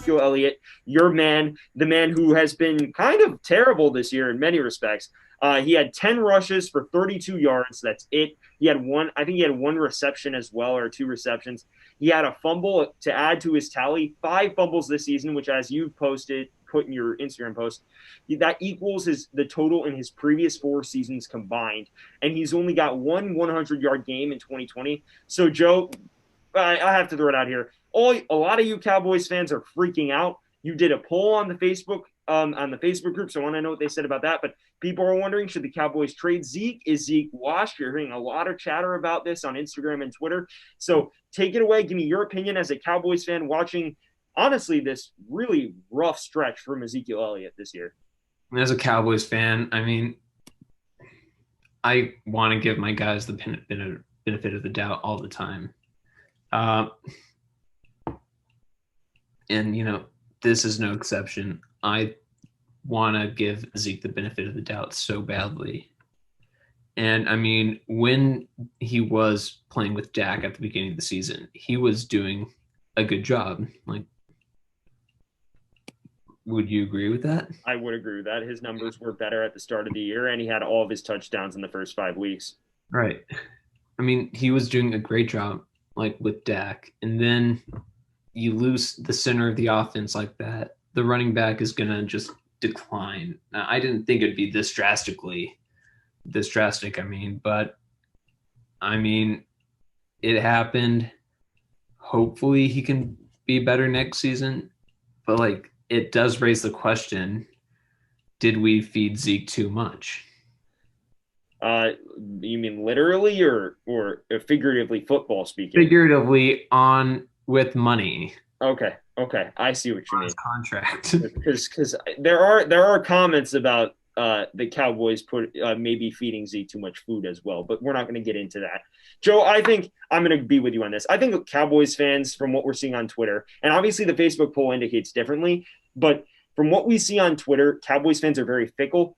Ezekiel Elliott, your man, the man who has been kind of terrible this year in many respects. He had 10 rushes for 32 yards. That's it. He had one, I think he had one reception as well, or two receptions. He had a fumble to add to his tally, 5 fumbles this season, which, as you put in your Instagram post, that equals the total in his previous 4 seasons combined. And he's only got one 100-yard game in 2020. So, Joe, I have to throw it out here. A lot of you Cowboys fans are freaking out. You did a poll on the Facebook group, so I want to know what they said about that. But people are wondering, should the Cowboys trade Zeke? Is Zeke washed? You're hearing a lot of chatter about this on Instagram and Twitter. So take it away. Give me your opinion as a Cowboys fan watching, honestly, this really rough stretch from Ezekiel Elliott this year. As a Cowboys fan, I mean, I want to give my guys the benefit of the doubt all the time. And, this is no exception. I want to give Zeke the benefit of the doubt so badly. And, I mean, when he was playing with Dak at the beginning of the season, he was doing a good job. Like, would you agree with that? I would agree with that. His numbers were better at the start of the year, and he had all of his touchdowns in the first 5 weeks. Right. I mean, he was doing a great job, like, with Dak. And then you lose the center of the offense like that, the running back is going to just decline. Now, I didn't think it'd be this drastic, but I mean, it happened. Hopefully he can be better next season, but like, it does raise the question, did we feed Zeke too much? You mean literally or figuratively, football speaking? Figuratively, on with money. Okay, I see what you mean. Contract. Because there are comments about the Cowboys maybe feeding Zeke too much food as well, but we're not going to get into that. Joe, I think I'm going to be with you on this. I think Cowboys fans, from what we're seeing on Twitter, and obviously the Facebook poll indicates differently, but from what we see on Twitter, Cowboys fans are very fickle.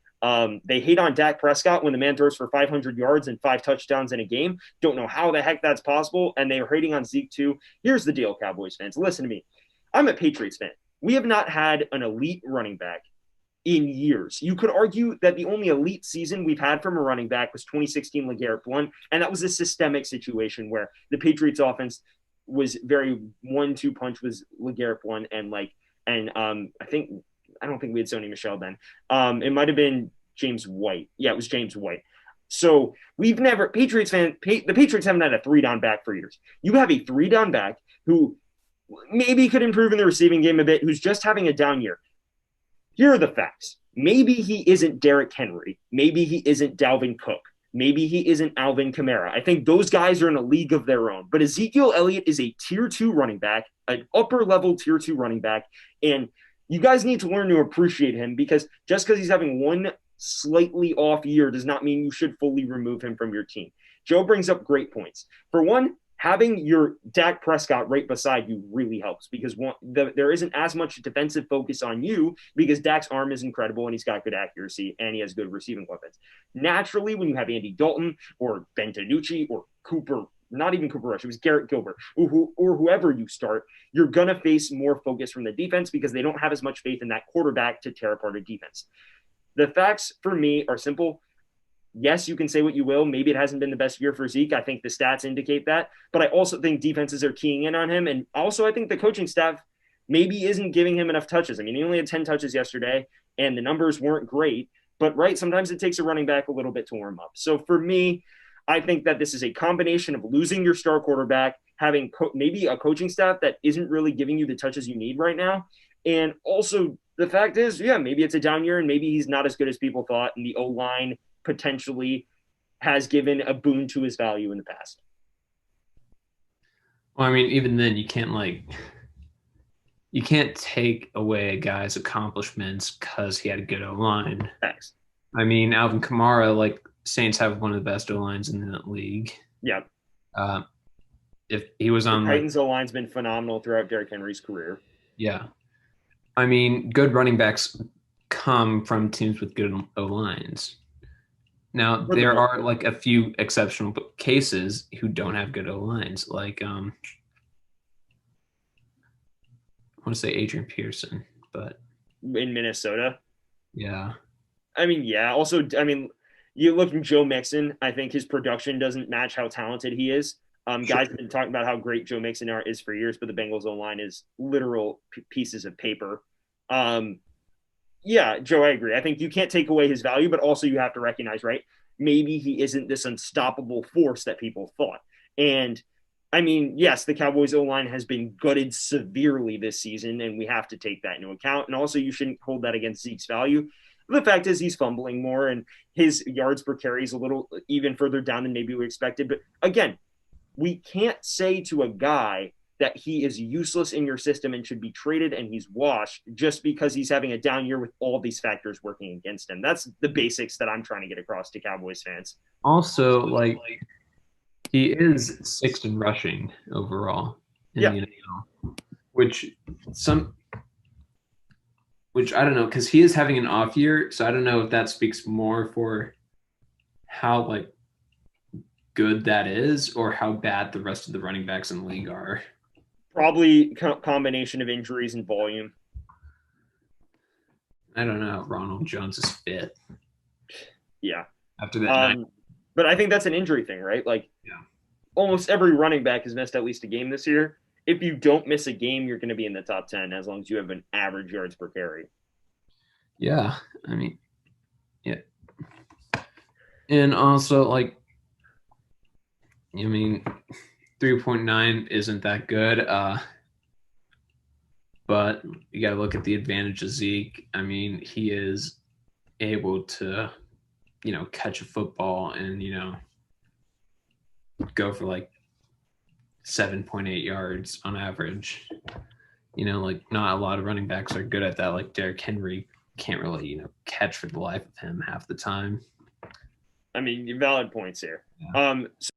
They hate on Dak Prescott when the man throws for 500 yards and 5 touchdowns in a game. Don't know how the heck that's possible. And they are hating on Zeke too. Here's the deal, Cowboys fans. Listen to me. I'm a Patriots fan. We have not had an elite running back in years. You could argue that the only elite season we've had from a running back was 2016 LeGarrette Blount, and that was a systemic situation where the Patriots offense was very 1-2 punch was LeGarrette Blount I don't think we had Sony Michel then. It might have been James White. Yeah, it was James White. So the Patriots haven't had a 3-down back for years. You have a 3-down back who maybe could improve in the receiving game a bit, who's just having a down year. Here are the facts. Maybe he isn't Derrick Henry. Maybe he isn't Dalvin Cook. Maybe he isn't Alvin Kamara. I think those guys are in a league of their own. But Ezekiel Elliott is a tier 2 running back, an upper level tier 2 running back. And you guys need to learn to appreciate him, because just because he's having one slightly off year does not mean you should fully remove him from your team. Joe brings up great points. For one, having your Dak Prescott right beside you really helps, because there isn't as much defensive focus on you, because Dak's arm is incredible and he's got good accuracy and he has good receiving weapons. Naturally, when you have Andy Dalton or Ben DiNucci or Cooper, not even Cooper Rush, it was Garrett Gilbert, or whoever you start, you're going to face more focus from the defense because they don't have as much faith in that quarterback to tear apart a defense. The facts for me are simple. Yes, you can say what you will. Maybe it hasn't been the best year for Zeke. I think the stats indicate that. But I also think defenses are keying in on him. And also I think the coaching staff maybe isn't giving him enough touches. I mean, he only had 10 touches yesterday, and the numbers weren't great. But, right, sometimes it takes a running back a little bit to warm up. So for me, I think that this is a combination of losing your star quarterback, having maybe a coaching staff that isn't really giving you the touches you need right now. And also the fact is, yeah, maybe it's a down year and maybe he's not as good as people thought. And the O-line potentially has given a boon to his value in the past. Well, I mean, even then you can't take away a guy's accomplishments because he had a good O-line. Thanks. I mean, Alvin Kamara, like, Saints have one of the best O-lines in the league. Yeah. If he was on the Titans O-line's been phenomenal throughout Derrick Henry's career. Yeah. I mean, good running backs come from teams with good O-lines. Now, there are like a few exceptional cases who don't have good O-lines. Like, want to say Adrian Pearson, but in Minnesota. yeah. I mean, yeah. Also, I mean, you look at Joe Mixon. I think his production doesn't match how talented he is. Guys have been talking about how great Joe Mixon is for years, but the Bengals O line is literal pieces of paper. Um, yeah, Joe, I agree. I think you can't take away his value, but also you have to recognize, right? Maybe he isn't this unstoppable force that people thought. And I mean, yes, the Cowboys O line has been gutted severely this season, and we have to take that into account. And also, you shouldn't hold that against Zeke's value. The fact is, he's fumbling more, and his yards per carry is a little even further down than maybe we expected. But again, we can't say to a guy that he is useless in your system and should be traded and he's washed just because he's having a down year with all these factors working against him. That's the basics that I'm trying to get across to Cowboys fans. Also, like he is sixth in rushing overall in Yeah, the NFL, which some which I don't know because he is having an off year, so I don't know if that speaks more for how like good that is or how bad the rest of the running backs in the league are. probably combination of injuries and volume. I don't know. Ronald Jones is fit Yeah. after that night. Um, but I think that's an injury thing, right? Like Yeah. almost every running back has missed at least a game this year. If you don't miss a game, you're going to be in the top 10 as long as you have an average yards per carry. Yeah. I mean, yeah. And also, like, I mean, 3.9 isn't that good. But you got to look at the advantage of Zeke. I mean, he is able to, catch a football and, go for like 7.8 yards on average. Like not a lot of running backs are good at that. Like Derrick Henry can't really, catch for the life of him half the time. I mean, valid points here. Yeah. So